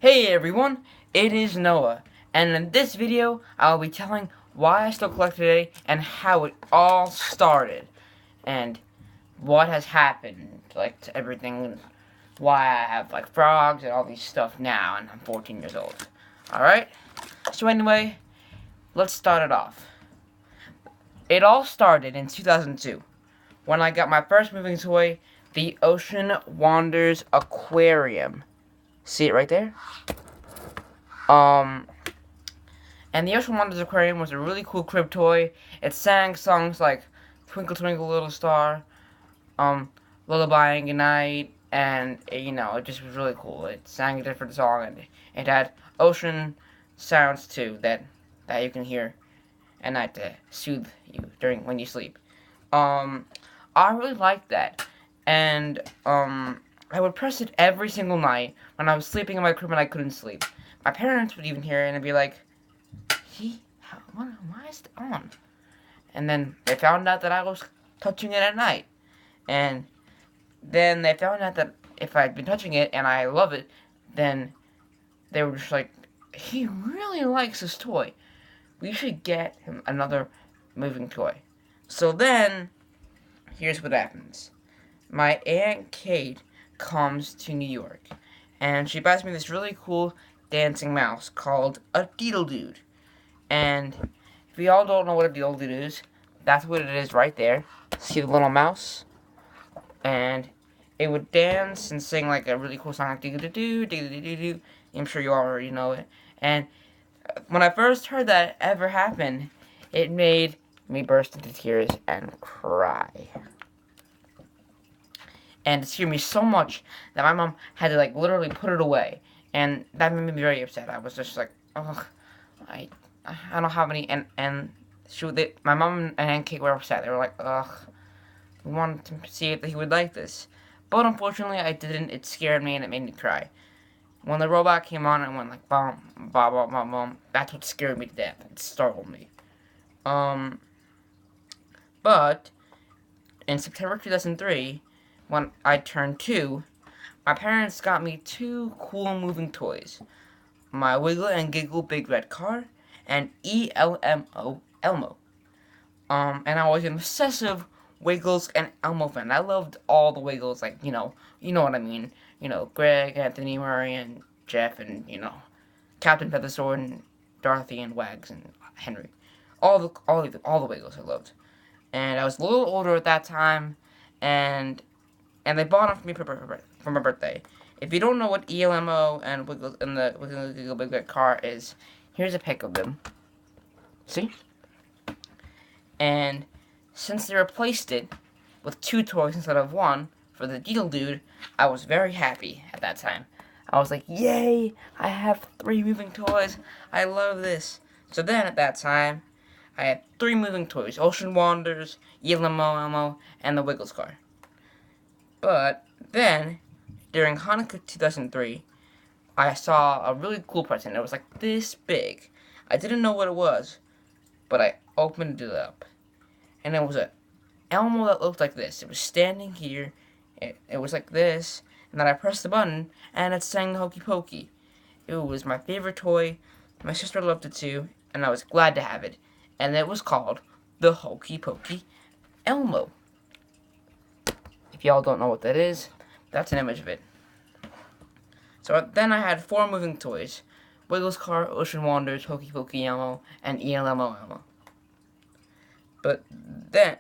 Hey everyone, it is Noah, and in this video, I'll be telling why I still collect today and how it all started, and what has happened, like, to everything, why I have, like, frogs and all these stuff now, and I'm 14 years old. Alright? So anyway, let's start it off. It all started in 2002, when I got my first moving toy, the Ocean Wonders Aquarium. See it right there? And the Ocean Wonders Aquarium was a really cool crib toy. It sang songs like Twinkle Twinkle Little Star, Lullaby and Goodnight, and it just was really cool. It sang a different song, and it had ocean sounds too that you can hear at night to soothe you when you sleep. I really liked that, and I would press it every single night when I was sleeping in my crib and I couldn't sleep. My parents would even hear it and be like, why is it on? And then they found out that I was touching it at night. And then they found out that if I'd been touching it and I love it, then they were just like, he really likes this toy. We should get him another moving toy. So then, here's what happens. My Aunt Kate comes to New York, and she buys me this really cool dancing mouse called a Deedle Dude. And if you all don't know what a Deedle Dude is, that's what it is right there. See the little mouse? And it would dance and sing like a really cool song like doo-doo-doo, doo-doo-doo-doo. I'm sure you already know it. And when I first heard that ever happen, it made me burst into tears and cry. And it scared me so much that my mom had to like literally put it away. And that made me very upset. I was just like, ugh, I don't have any, and my mom and Aunt Kate were upset. They were like, ugh, we wanted to see if he would like this. But unfortunately, I didn't. It scared me and it made me cry. When the robot came on, I went like, bom, bom, bom, bom, bom. That's what scared me to death. It startled me. But in September 2003, when I turned 2, my parents got me 2 cool moving toys. My Wiggle and Giggle Big Red Car, and ELMO, Elmo. And I was an obsessive Wiggles and Elmo fan. I loved all the Wiggles, like, you know what I mean. Greg, Anthony, Murray, and Jeff, and, Captain Feathersword, and Dorothy, and Wags, and Henry. All the Wiggles I loved. And I was a little older at that time, and they bought them for me for my birthday. If you don't know what ELMO and Wiggles and the Wiggle Big Red Car is, here's a pic of them. See? And since they replaced it with 2 toys instead of 1 for the Deedle Dude, I was very happy at that time. I was like, yay! I have 3 moving toys. I love this. So then at that time, I had 3 moving toys: Ocean Wonders, Elmo, and the Wiggles car. But then, during Hanukkah 2003, I saw a really cool present. It was like this big. I didn't know what it was, but I opened it up. And it was a Elmo that looked like this. It was standing here. It was like this. And then I pressed the button, and it sang the Hokey Pokey. It was my favorite toy. My sister loved it too, and I was glad to have it. And it was called the Hokey Pokey Elmo. If y'all don't know what that is, that's an image of it. So then I had 4 moving toys: Wiggles Car, Ocean Wonders, Hokey Pokey Elmo, and ELMO Elmo. But then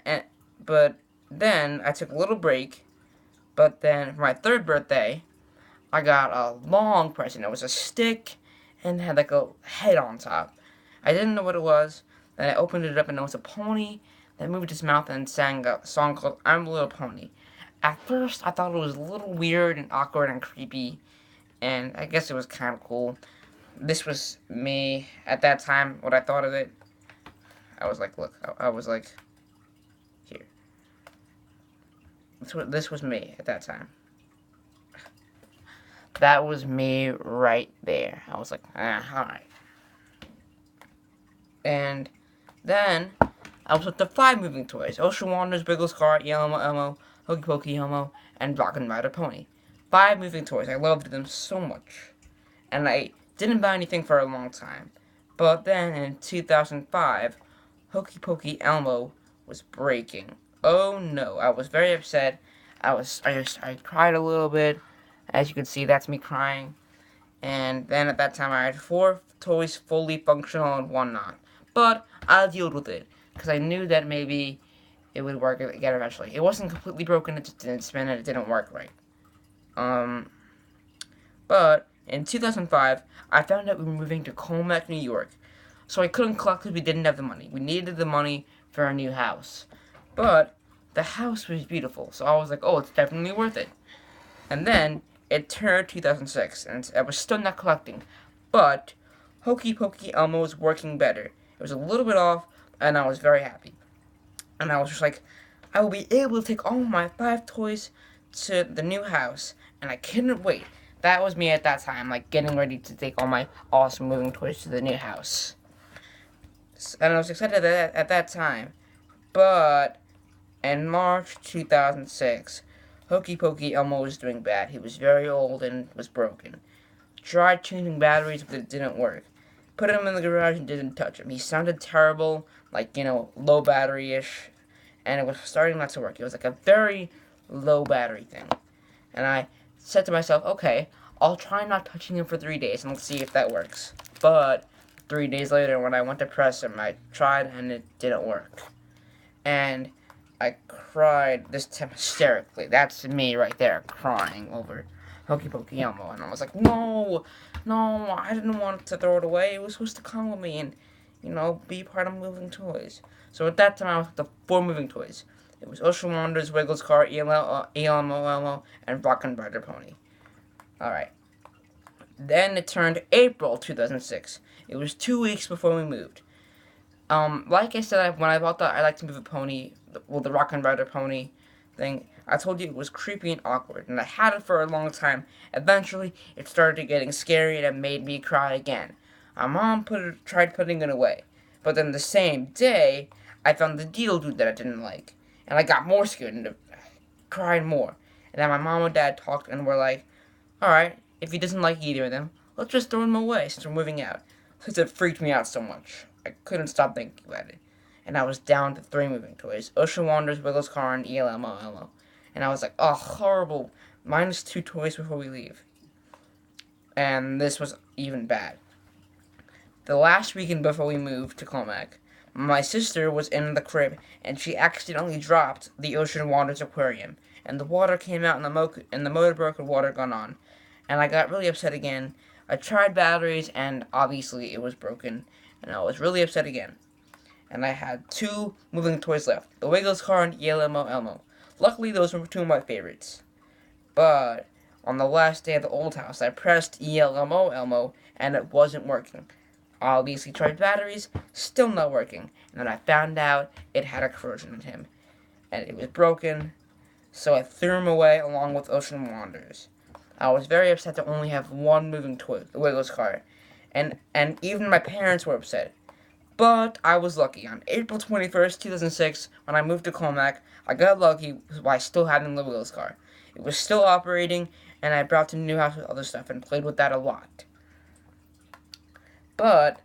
I took a little break. But then for my 3rd birthday, I got a long present. It was a stick and had like a head on top. I didn't know what it was. Then I opened it up and it was a pony that moved its mouth and sang a song called "I'm a Little Pony." At first, I thought it was a little weird and awkward and creepy, and I guess it was kind of cool. This was me at that time, what I thought of it. I was like, look, I was like, here. This was me at that time. That was me right there. I was like, alright. And then I was with the 5 moving toys: Ocean Wonders, Wiggles Car, Elmo, Hokey Pokey Elmo, and Rock and Rider Pony. 5 moving toys. I loved them so much. and I didn't buy anything for a long time. But then in 2005, Hokey Pokey Elmo was breaking. Oh no, I was very upset. I cried a little bit. As you can see, that's me crying. And then at that time, I had 4 toys fully functional and 1 not. But I dealt with it because I knew that maybe it would work again eventually. It wasn't completely broken; it just didn't spin and it didn't work right. Um, but in 2005, I found out we were moving to Colmac, New York. So I couldn't collect because we didn't have the money. We needed the money for our new house. But the house was beautiful, so I was like, oh, it's definitely worth it. And then it turned 2006, and I was still not collecting. But Hokey Pokey Elmo was working better. It was a little bit off, and I was very happy. And I was just like, I will be able to take all my 5 toys to the new house, and I couldn't wait. That was me at that time, like getting ready to take all my awesome moving toys to the new house. And I was excited at that time. But in March 2006, Hokey Pokey Elmo was doing bad. He was very old and was broken. Tried changing batteries, but it didn't work. Put him in the garage and didn't touch him. He sounded terrible, like, low battery-ish, and it was starting not to work. It was like a very low battery thing. And I said to myself, okay, I'll try not touching him for 3 days and let's see if that works. But 3 days later, when I went to press him, I tried and it didn't work. And I cried this time hysterically. That's me right there, crying over Hokey Pokey Elmo. And I was like, no, I didn't want to throw it away. It was supposed to come with me and, be part of moving toys. So at that time, I was with the 4 moving toys. It was Ocean Wanderers, Wiggles Car, ELMO, Elmo, and Rock and Rider Pony. Alright. Then it turned April 2006. It was 2 weeks before we moved. Like I said, when I bought I like to move a pony, the Rock and Rider Pony thing, I told you it was creepy and awkward, and I had it for a long time. Eventually, it started getting scary, and it made me cry again. My mom tried putting it away, but then the same day, I found the Deedle Dude that I didn't like, and I got more scared and cried more. And then my mom and dad talked and were like, alright, if he doesn't like either of them, let's just throw him away since we're moving out. Since it freaked me out so much. I couldn't stop thinking about it. And I was down to 3 moving toys. Ocean Wanderers, Wiggles Car, and ELMO Elmo. And I was like, oh, horrible. Minus 2 toys before we leave. And this was even bad. The last weekend before we moved to Colmac, my sister was in the crib, and she accidentally dropped the Ocean Wanderers aquarium. And the water came out, and the motor broke and water got on. And I got really upset again. I tried batteries, and obviously it was broken. And I was really upset again. And I had 2 moving toys left. The Wiggles Car and ELMO Elmo. Luckily, those were 2 of my favorites. But on the last day of the old house, I pressed ELMO Elmo, and it wasn't working. I obviously tried batteries, still not working. And then I found out it had a corrosion in him. And it was broken, so I threw him away along with Ocean Wanderers. I was very upset to only have 1 moving toy, the Wiggles Car. And even my parents were upset. But I was lucky. On April 21st, 2006, when I moved to Colmac, I got lucky by still having the Wiggles Car. It was still operating, and I brought to the new house with other stuff and played with that a lot. But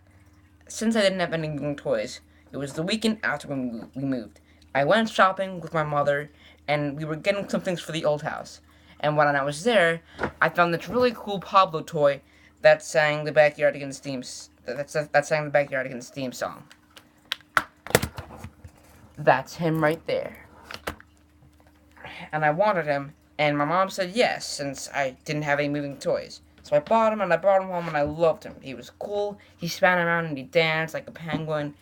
since I didn't have any moving toys, it was the weekend after we moved. I went shopping with my mother, and we were getting some things for the old house. And when I was there, I found this really cool Pablo toy that sang the Backyardigans theme song. That's him right there. And I wanted him, and my mom said yes, since I didn't have any moving toys. So I bought him, and I brought him home, and I loved him. He was cool, he span around, and he danced like a penguin,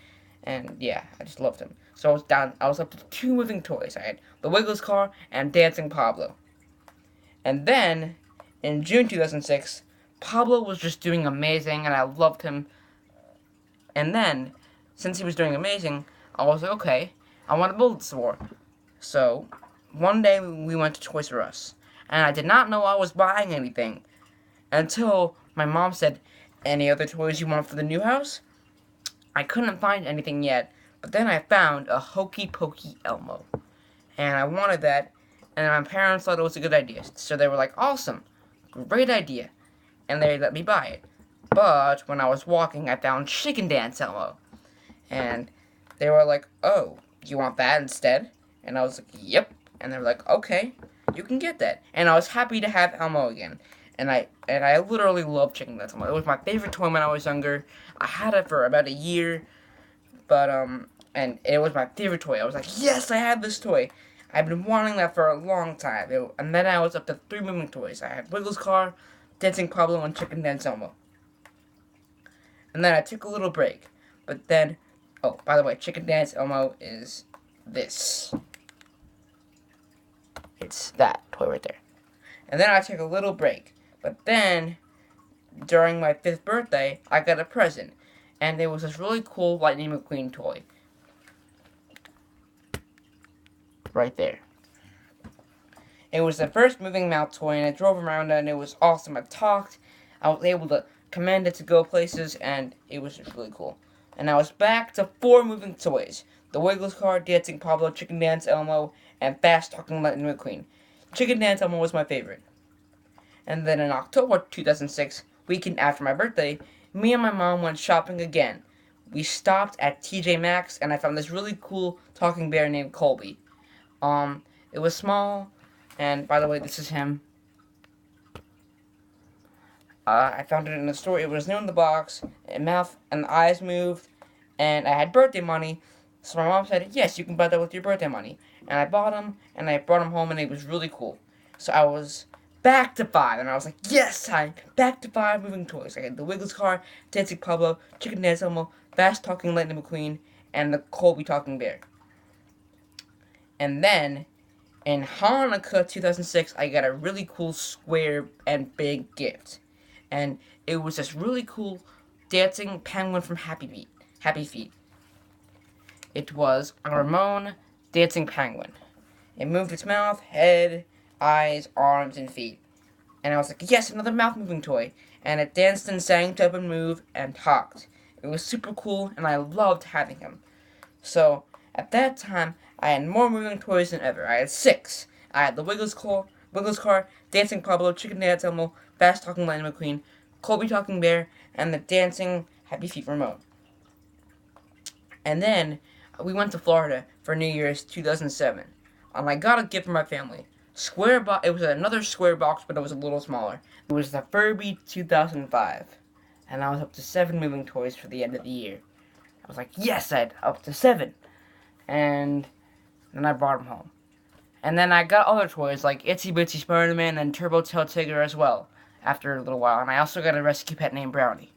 and yeah, I just loved him. So I was up to 2 moving toys. I had the Wiggles Car and Dancing Pablo. And then, in June 2006, Pablo was just doing amazing, and I loved him. And then, since he was doing amazing, I was like, okay, I want to build this more. So, one day we went to Toys R Us, and I did not know I was buying anything until my mom said, any other toys you want for the new house? I couldn't find anything yet, but then I found a Hokey Pokey Elmo, and I wanted that, and my parents thought it was a good idea, so they were like, awesome, great idea. and they let me buy it. But when I was walking, I found Chicken Dance Elmo, and they were like, "Oh, you want that instead?" And I was like, "Yep." And they were like, "Okay, you can get that." And I was happy to have Elmo again. And I literally love Chicken Dance Elmo. It was my favorite toy when I was younger. I had it for about a year, but and it was my favorite toy. I was like, "Yes, I have this toy." I've been wanting that for a long time. And then I was up to 3 moving toys. I had Wiggles Car, Dancing Pablo, and Chicken Dance Elmo. And then I took a little break. But then, oh, by the way, Chicken Dance Elmo is this. It's that toy right there. And then I took a little break. But then, during my 5th birthday, I got a present. And it was this really cool Lightning McQueen toy. Right there. It was the first moving mouth toy, and it drove around, and it was awesome. It talked. I was able to command it to go places, and it was just really cool. And I was back to 4 moving toys. The Wiggles Car, Dancing Pablo, Chicken Dance Elmo, and Fast Talking Lightning McQueen. Chicken Dance Elmo was my favorite. And then in October 2006, weekend after my birthday, me and my mom went shopping again. We stopped at TJ Maxx, and I found this really cool talking bear named Colby. It was small, and by the way, this is him. I found it in the store. It was new in the box, and mouth and the eyes moved, and I had birthday money. So my mom said, "Yes, you can buy that with your birthday money." And I bought him, and I brought him home, and it was really cool. So I was back to 5, and I was like, "Yes, I'm back to 5 moving toys." I had the Wiggles Car, Dancing Pablo, Chicken Dance Elmo, Fast Talking Lightning McQueen, and the Colby Talking Bear. And then, in Hanukkah 2006, I got a really cool square and big gift. And it was this really cool dancing penguin from Happy Feet. It was a Ramon dancing penguin. It moved its mouth, head, eyes, arms, and feet. And I was like, "Yes, another mouth moving toy." And it danced and sang, jumped and moved, and talked. It was super cool, and I loved having him. So, at that time, I had more moving toys than ever. I had 6. I had the Wiggles Car, Dancing Pablo, Chicken Dance Elmo, Fast Talking Lightning McQueen, Colby Talking Bear, and the Dancing Happy Feet remote. And then we went to Florida for New Year's 2007. I got a gift for my family. It was another square box, but it was a little smaller. It was the Furby 2005. And I was up to 7 moving toys for the end of the year. I was like, "Yes, I had up to 7. And then I brought them home. And then I got other toys like Itsy Bitsy Spider-Man and Turbo Tail Tigger as well after a little while. And I also got a rescue pet named Brownie.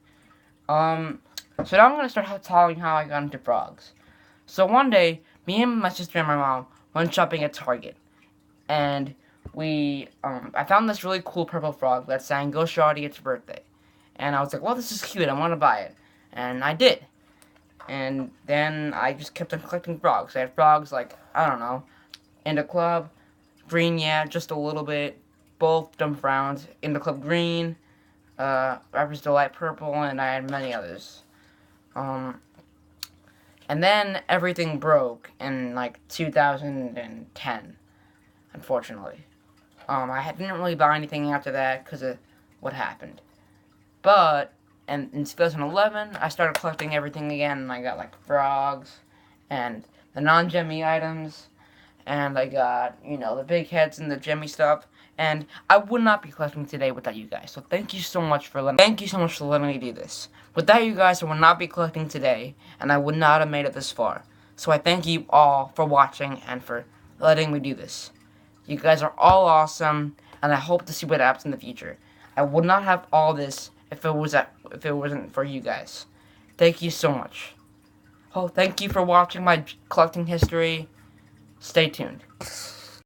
So now I'm going to start telling how I got into frogs. So one day, me and my sister and my mom went shopping at Target. And I found this really cool purple frog that sang "Go Shawty, It's Birthday." And I was like, "Well, this is cute, I want to buy it." And I did. And then I just kept on collecting frogs. I had frogs like, I don't know, in the club, green, yeah, just a little bit, both dumb frowns, in the club green, Rapper's Delight purple, and I had many others. And then everything broke in like 2010, unfortunately. Didn't really buy anything after that because of what happened. But and in 2011, I started collecting everything again, and I got, like, frogs, and the non-gemmy items, and I got, the big heads and the gemmy stuff, and I would not be collecting today without you guys, so thank you so much for letting me do this. Without you guys, I would not be collecting today, and I would not have made it this far. So I thank you all for watching and for letting me do this. You guys are all awesome, and I hope to see what happens in the future. I would not have all this if it wasn't for you guys. Thank you so much. Oh, thank you for watching my collecting history. Stay tuned.